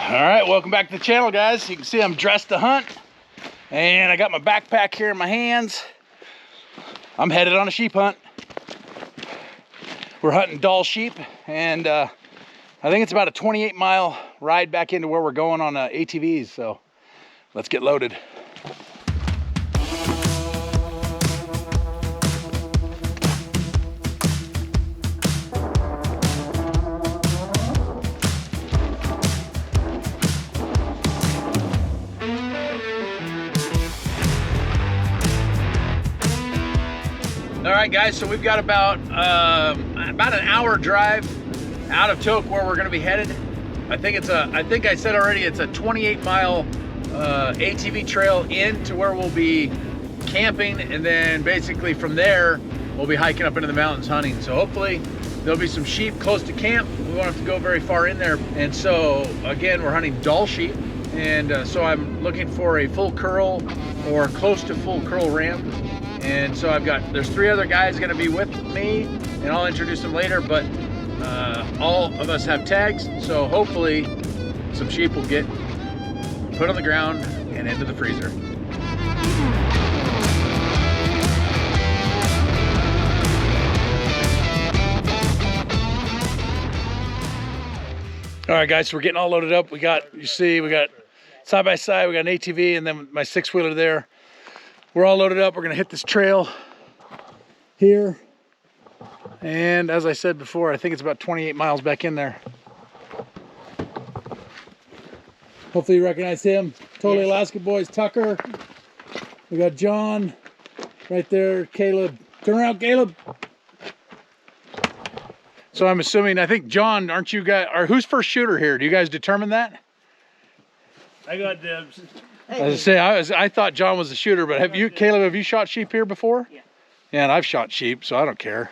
All right, welcome back to the channel, guys. You can see I'm dressed to hunt, and I got my backpack here in my hands. I'm headed on a sheep hunt. We're hunting Dall sheep, and I think it's about a 28-mile ride back into where we're going on ATVs, so let's get loaded. All right, guys, so we've got about an hour drive out of Tok where we're gonna be headed. I think I said already, it's a 28-mile ATV trail into where we'll be camping, and then basically from there, we'll be hiking up into the mountains hunting. So hopefully there'll be some sheep close to camp. We won't have to go very far in there. And so again, we're hunting Dall sheep. And so I'm looking for a full curl or close to full curl ram. And so there's 3 other guys gonna be with me, and I'll introduce them later, but all of us have tags, so hopefully some sheep will get put on the ground and into the freezer. All right, guys, so we're getting all loaded up. We got side by side, we got an ATV, and then my 6-wheeler there. We're all loaded up. We're gonna hit this trail here. And as I said before, I think it's about 28 miles back in there. Hopefully you recognize him. Totally yes. Alaska boys, Tucker. We got John right there, Caleb. Turn around, Caleb. So I'm assuming, I think John, aren't you guys, or who's first shooter here? Do you guys determine that? I got dibs. I thought John was the shooter, but Caleb, have you shot sheep here before? Yeah. Yeah, and I've shot sheep, so I don't care.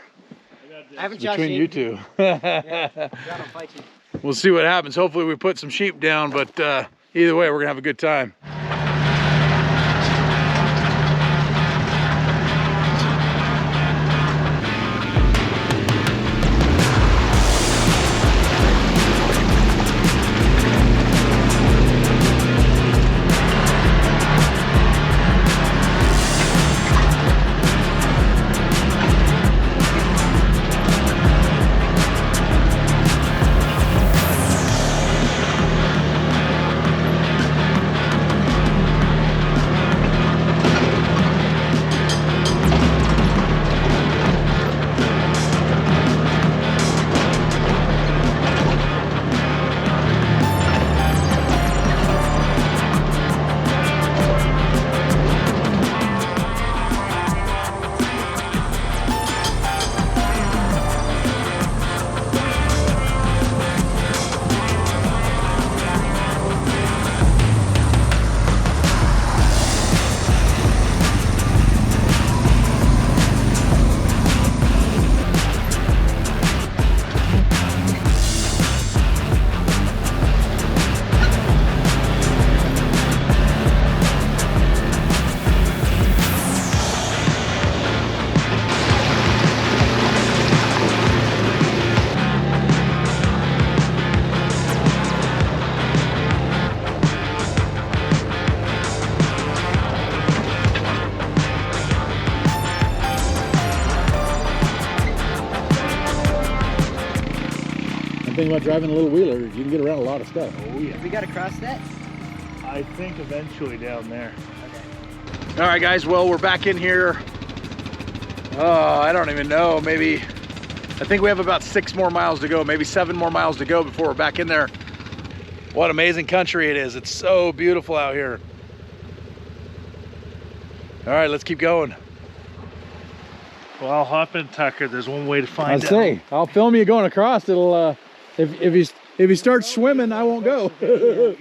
I haven't shot sheep. Between you two. Yeah, John will fight you. We'll see what happens. Hopefully we put some sheep down, but either way, we're gonna have a good time. Thing about driving a little wheeler, you can get around a lot of stuff. Oh yeah. We gotta cross that? I think eventually down there. Okay. All right, guys, well, we're back in here. I don't even know, maybe, I think we have about 6 more miles to go, maybe 7 more miles to go before we're back in there. What amazing country it is. It's so beautiful out here. All right, let's keep going. Well, I'll hop in, Tucker. There's one way to find out. I'd say, I'll film you going across. It'll, if he starts swimming, I won't go. Yeah.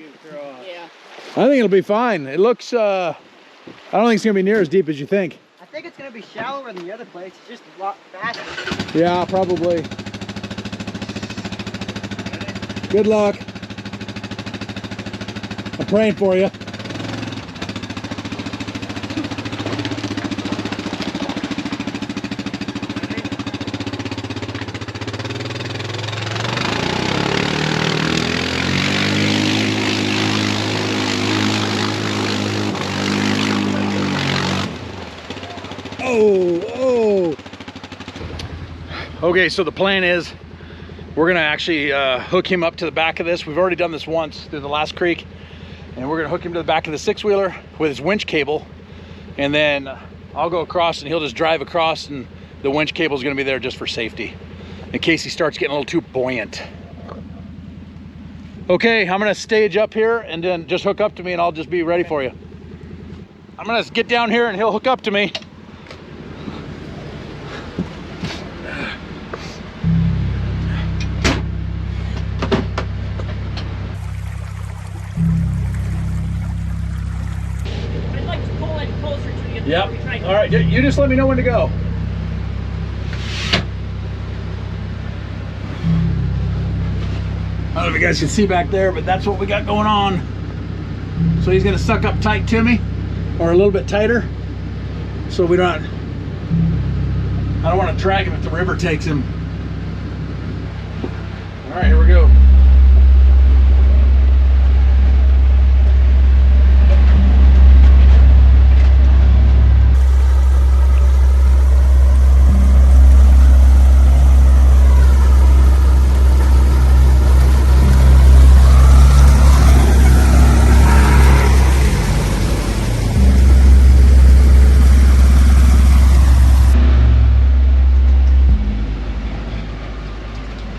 I think it'll be fine. It looks, I don't think it's gonna be near as deep as you think. I think it's gonna be shallower than the other place. It's just a lot faster. Yeah, probably. Good luck. I'm praying for you. Okay, so the plan is we're gonna actually hook him up to the back of this. We've already done this once through the last creek, and we're gonna hook him to the back of the six-wheeler with his winch cable, and then I'll go across and he'll just drive across, and the winch cable is gonna be there just for safety in case he starts getting a little too buoyant. Okay, I'm gonna stage up here and then just hook up to me and I'll just be ready for you. I'm gonna get down here and he'll hook up to me. I'd like to pull in closer to you. Yep. All right, you just let me know when to go. I don't know if you guys can see back there, but that's what we got going on. So he's gonna suck up tight to me, or a little bit tighter, so we don't, I don't want to drag him if the river takes him. All right, here we go.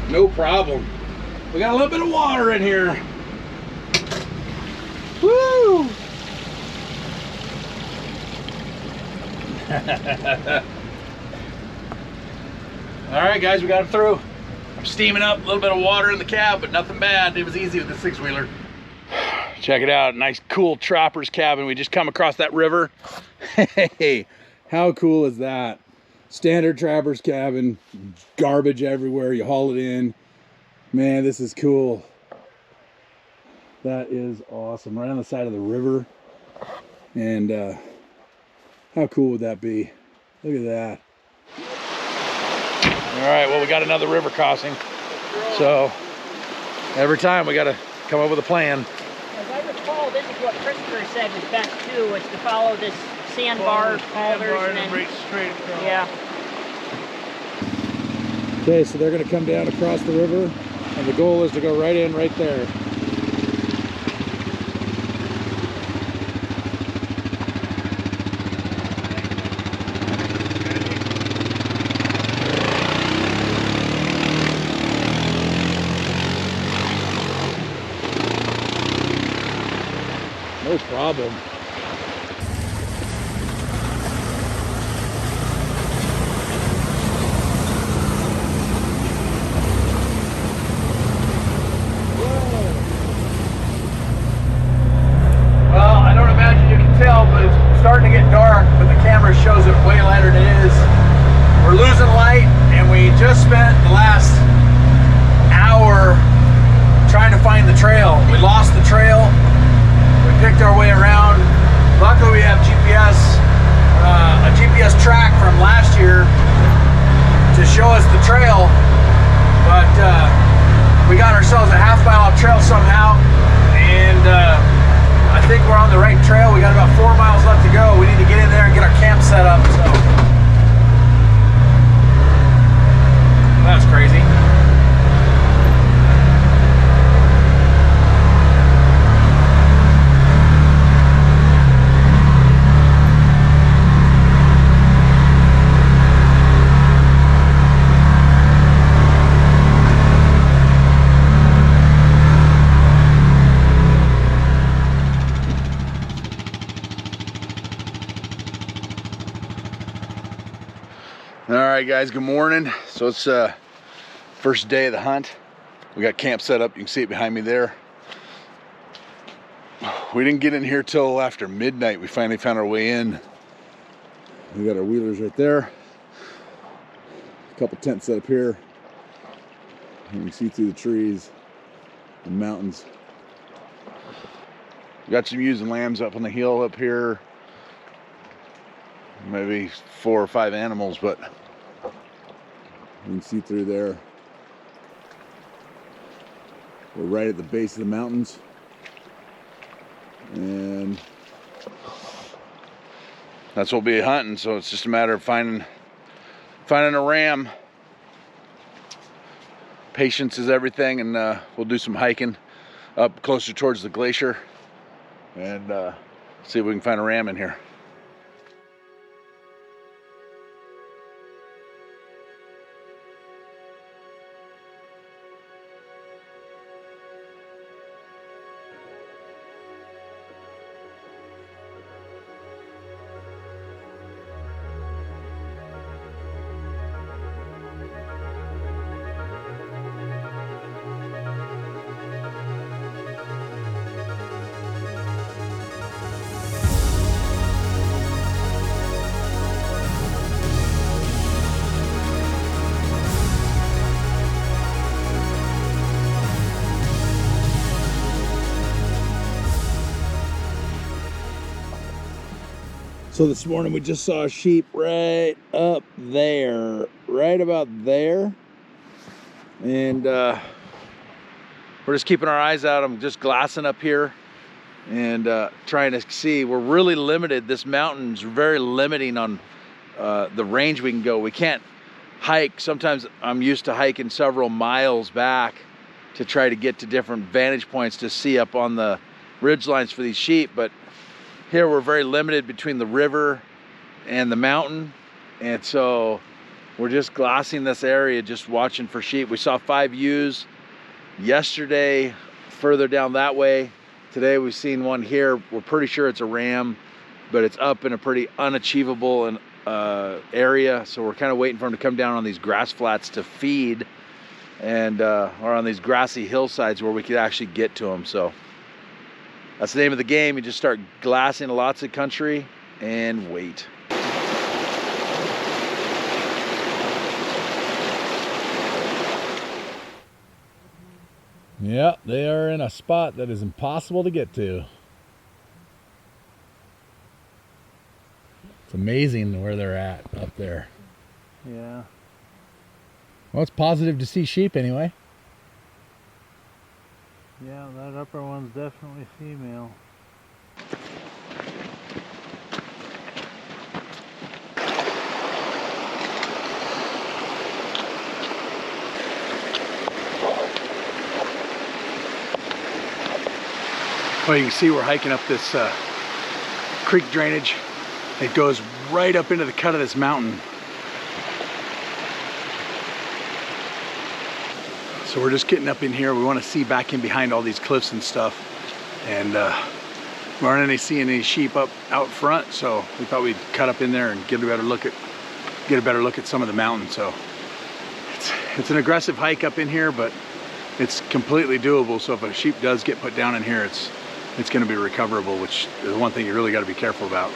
No problem. We got a little bit of water in here. Woo! All right, guys, we got him through. I'm steaming up, a little bit of water in the cab, but nothing bad. It was easy with the six-wheeler. Check it out, nice cool trapper's cabin. We just come across that river. Hey, how cool is that? Standard trapper's cabin, garbage everywhere, you haul it in. Man, this is cool. That is awesome, right on the side of the river. And how cool would that be? Look at that. All right, well, we got another river crossing. So every time we gotta come up with a plan. As I recall, this is what Christopher said was best too, was to follow this sandbar, boulders, and then right straight across. yeah. Okay, so they're gonna come down across the river, and the goal is to go right in right there. No problem. Well, I don't imagine you can tell, but it's starting to get dark, but the camera shows it way lighter than it is. We're losing light, and we just spent the last hour trying to find the trail. We lost the trail. We picked our way around. Luckily, we have GPS, a GPS track from last year to show us the trail, but we got ourselves a half-mile trail somehow, and I think we're on the right trail. We got about 4 miles left to go. We need to get in there and get our camp set up. So that's crazy. All right, guys, good morning. So it's first day of the hunt. We got camp set up. You can see it behind me there. We didn't get in here till after midnight. We finally found our way in. We got our wheelers right there. A couple tents set up here. You can see through the trees and mountains. We got some ewes and lambs up on the hill up here. Maybe 4 or 5 animals, but you can see through there. We're right at the base of the mountains, and that's what we'll be hunting. So it's just a matter of finding a ram patience is everything, and we'll do some hiking up closer towards the glacier and see if we can find a ram in here. So this morning we just saw a sheep right up there, right about there. And we're just keeping our eyes out. I'm just glassing up here and trying to see. We're really limited. This mountain's very limiting on the range we can go. We can't hike. Sometimes I'm used to hiking several miles back to try to get to different vantage points to see up on the ridge lines for these sheep, but here we're very limited between the river and the mountain, and so we're just glassing this area, just watching for sheep. We saw 5 ewes yesterday further down that way. Today we've seen one here. We're pretty sure it's a ram, but it's up in a pretty unachievable area, so we're kind of waiting for him to come down on these grass flats to feed, and or on these grassy hillsides where we could actually get to him. So that's the name of the game. You just start glassing lots of country and wait. Yeah, they are in a spot that is impossible to get to. It's amazing where they're at up there. Yeah. Well, it's positive to see sheep anyway. Yeah, that upper one's definitely female. Well, you can see we're hiking up this creek drainage. It goes right up into the cut of this mountain. So we're just getting up in here. We want to see back in behind all these cliffs and stuff. And we aren't seeing any sheep up out front, so we thought we'd cut up in there and get a better look at some of the mountain. So it's an aggressive hike up in here, but it's completely doable. So if a sheep does get put down in here, it's going to be recoverable, which is one thing you really got to be careful about.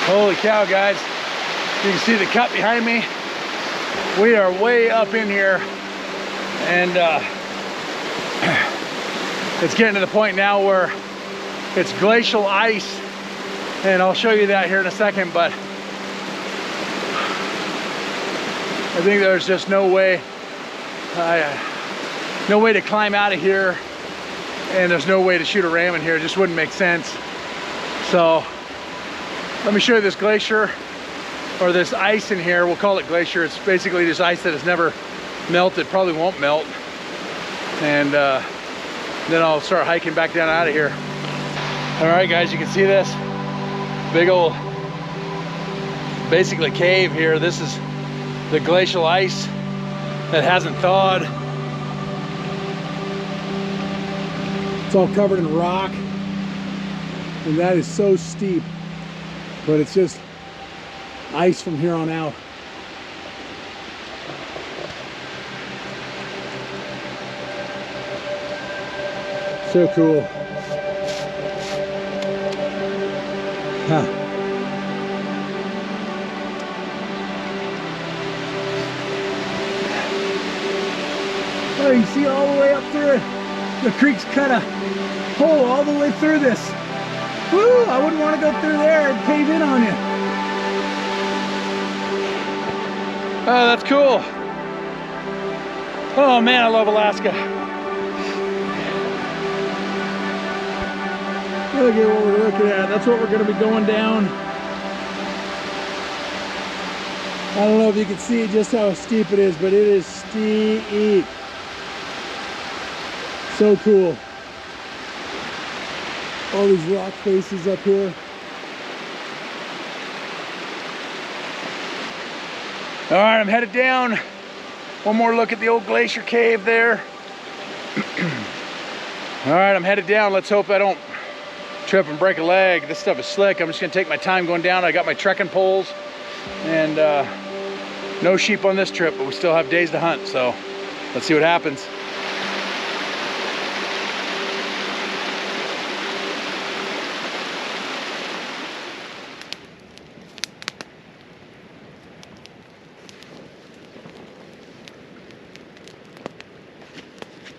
Holy cow, guys. You can see the cut behind me. We are way up in here, and it's getting to the point now where it's glacial ice, and I'll show you that here in a second, but I think there's just no way to climb out of here, and there's no way to shoot a ram in here. It just wouldn't make sense. So let me show you this glacier, or this ice in here. We'll call it glacier. It's basically just ice that has never melted, probably won't melt. And then I'll start hiking back down out of here. All right, guys, you can see this big old, basically cave here. This is the glacial ice that hasn't thawed. It's all covered in rock, and that is so steep, but it's just ice from here on out. So cool. Huh. Oh, you can see all the way up through it. The creek's cut a hole all the way through this. Woo! I wouldn't want to go through there and cave in on you. Oh, that's cool. Oh man, I love Alaska. Look at what we're looking at. That's what we're going to be going down. I don't know if you can see just how steep it is, but it is steep. So cool. All these rock faces up here. All right, I'm headed down. One more look at the old glacier cave there. All right, I'm headed down. Let's hope I don't trip and break a leg. This stuff is slick. I'm just gonna take my time going down. I got my trekking poles, and no sheep on this trip, but we still have days to hunt, so let's see what happens.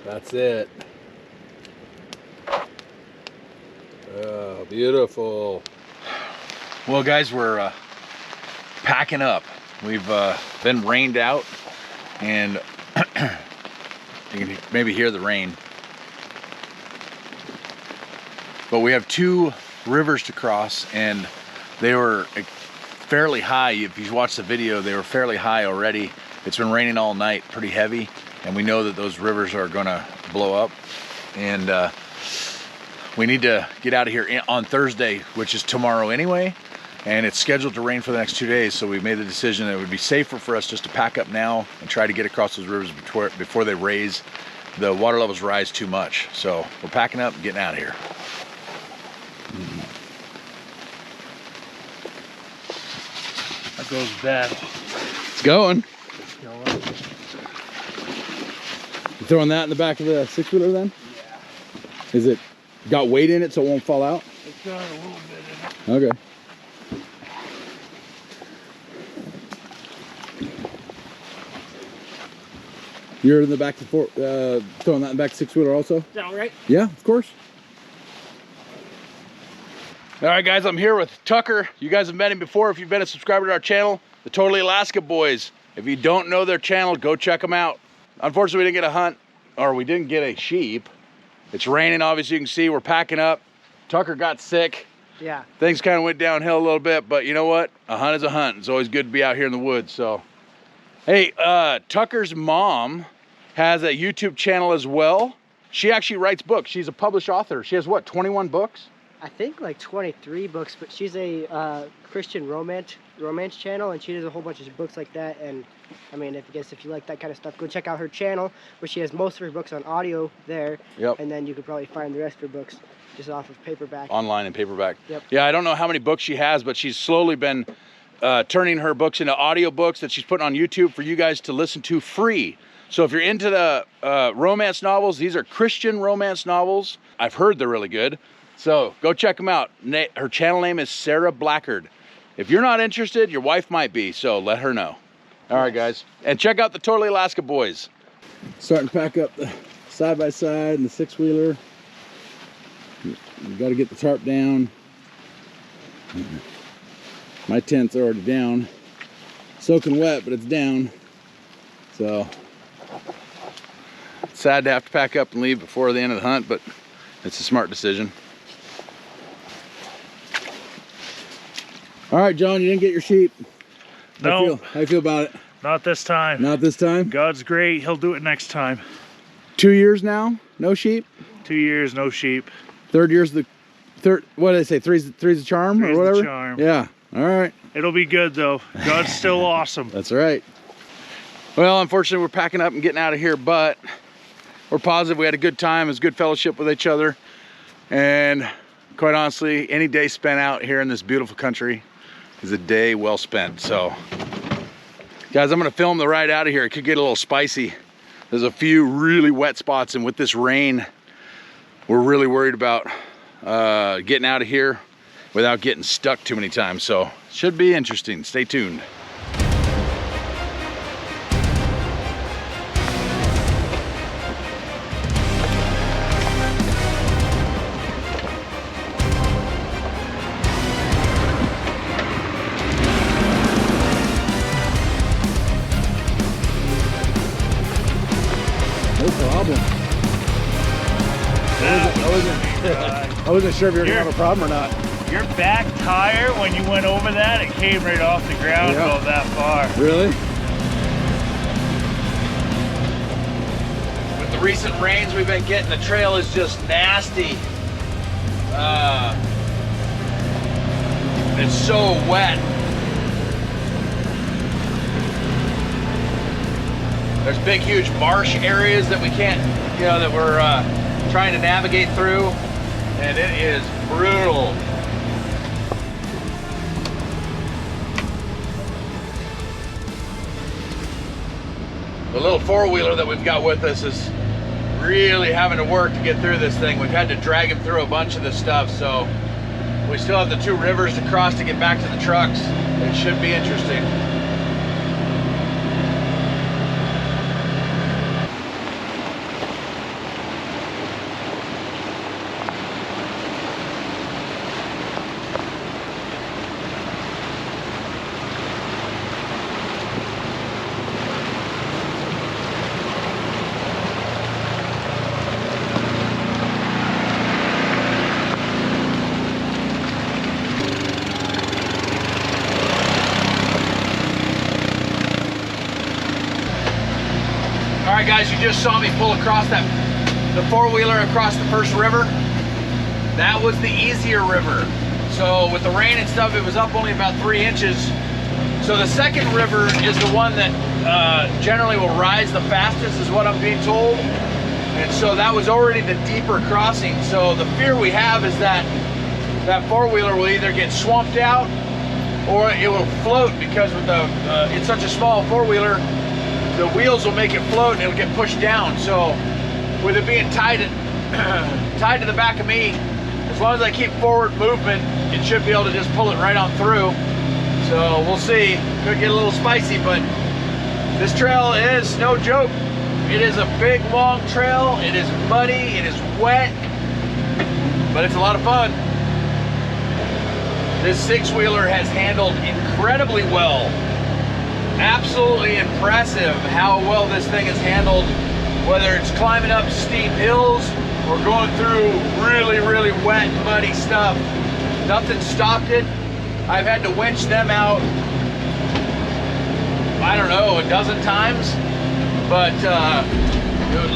That's it. Oh, beautiful. Well, guys, we're packing up. We've been rained out, and you can maybe hear the rain. But we have 2 rivers to cross, and they were fairly high. If you watch the video, they were fairly high already. It's been raining all night, pretty heavy, and we know that those rivers are gonna blow up. And we need to get out of here on Thursday, which is tomorrow anyway, and it's scheduled to rain for the next 2 days. So we made the decision that it would be safer for us just to pack up now and try to get across those rivers before they raise, the water levels rise too much. So we're packing up and getting out of here. That goes bad. It's going. It's going. You throwing that in the back of the 6-wheeler then? Yeah. Is it got weight in it so it won't fall out? It's got a little bit in it. Okay. You're in the back of throwing that in the back 6-wheeler also? Is that all right? Yeah, of course. All right, guys, I'm here with Tucker. You guys have met him before if you've been a subscriber to our channel, the Totally Alaska Boys. If you don't know their channel, go check them out. Unfortunately, we didn't get a hunt, or we didn't get a sheep. It's raining, obviously, you can see we're packing up. Tucker got sick. Yeah. Things kind of went downhill a little bit, but you know what? A hunt is a hunt. It's always good to be out here in the woods, so. Hey, Tucker's mom has a YouTube channel as well. She actually writes books. She's a published author. She has what, 21 books? I think like 23 books, but she's a Christian romance channel, and she does a whole bunch of books like that. And I mean, if you like that kind of stuff, go check out her channel where she has most of her books on audio there. Yep. And then you could probably find the rest of her books just off of paperback. Online and paperback. Yep. Yeah, I don't know how many books she has, but she's slowly been turning her books into audio books that she's putting on YouTube for you guys to listen to free. So if you're into the romance novels, these are Christian romance novels. I've heard they're really good. So go check them out. Her channel name is Sarah Blackard. If you're not interested, your wife might be, so let her know. All right, guys. And check out the Totally Alaska Boys. Starting to pack up the side-by-side and the 6-wheeler. You got to get the tarp down. My tent's already down. Soaking wet, but it's down. So It's sad to have to pack up and leave before the end of the hunt, but it's a smart decision. all right, John, you didn't get your sheep. No, How you feel about it? not this time. Not this time? God's great. He'll do it next time. 2 years now, no sheep. 2 years, no sheep. Third year's the third. What did I say? Three's the charm, Three's or the whatever. charm. Yeah. All right. It'll be good though. God's still awesome. That's right. Well, unfortunately, we're packing up and getting out of here, but we're positive we had a good time. It was good fellowship with each other. And quite honestly, any day spent out here in this beautiful country is a day well spent. So, guys, I'm gonna film the ride out of here. It could get a little spicy. There's a few really wet spots, and with this rain, we're really worried about getting out of here without getting stuck too many times. So, should be interesting. Stay tuned. No problem. I wasn't sure if you were gonna have a problem or not. Your back tire, when you went over that, it came right off the ground about that far. Really? With the recent rains we've been getting, the trail is just nasty. It's so wet. There's big, huge marsh areas that we can't, you know, that we're trying to navigate through, and it is brutal. The little four-wheeler that we've got with us is really having to work to get through this thing. We've had to drag him through a bunch of this stuff, so we still have the 2 rivers to cross to get back to the trucks. It should be interesting. All right, guys, you just saw me pull across the four-wheeler across the first river. That was the easier river. So with the rain and stuff, it was up only about 3 inches. So the second river is the one that generally will rise the fastest, is what I'm being told. And so that was already the deeper crossing. So the fear we have is that that four-wheeler will either get swamped out or it will float, because with the it's such a small four-wheeler, the wheels will make it float and it'll get pushed down. So with it being tied to the back of me, as long as I keep forward movement, it should be able to just pull it right on through. So we'll see. Could get a little spicy, but this trail is no joke. It is a big, long trail. It is muddy, it is wet, but it's a lot of fun. This 6-wheeler has handled incredibly well. Absolutely impressive how well this thing is handled, whether it's climbing up steep hills or going through really, really wet, muddy stuff. Nothing stopped it. I've had to winch them out, I don't know, a dozen times, but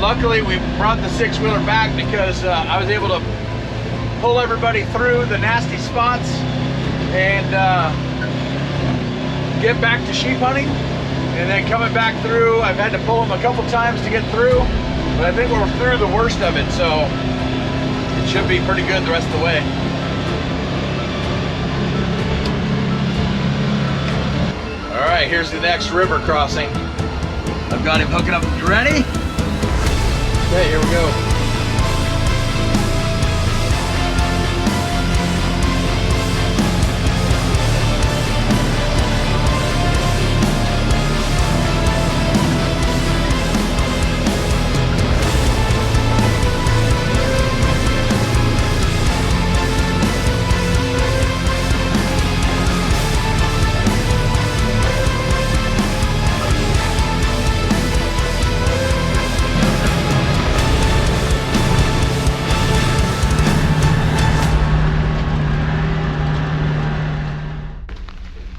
luckily we brought the 6-wheeler back because I was able to pull everybody through the nasty spots and get back to sheep hunting. And then coming back through, I've had to pull them a couple times to get through, but I think we're through the worst of it, so it should be pretty good the rest of the way. All right, here's the next river crossing. I've got him hooking up. You ready? Okay, here we go.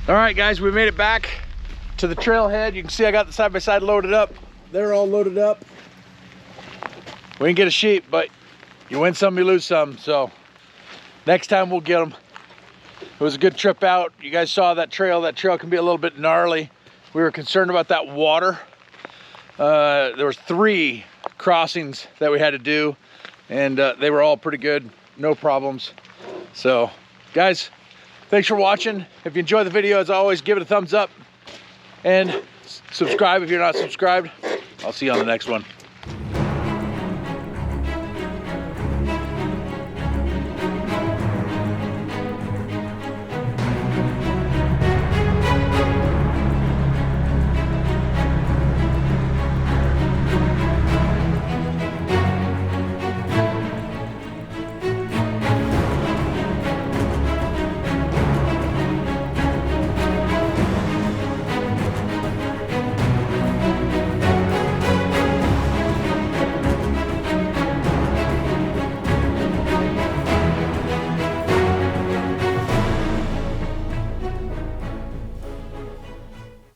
All right, guys, we made it back to the trailhead. You can see I got the side-by-side loaded up. They're all loaded up. We didn't get a sheep, but you win some, you lose some. So next time we'll get them. It was a good trip out. You guys saw that trail. That trail can be a little bit gnarly. We were concerned about that water. There was 3 crossings that we had to do, and they were all pretty good, no problems. So, guys, thanks for watching. If you enjoyed the video, as always, give it a thumbs up and subscribe if you're not subscribed. I'll see you on the next one.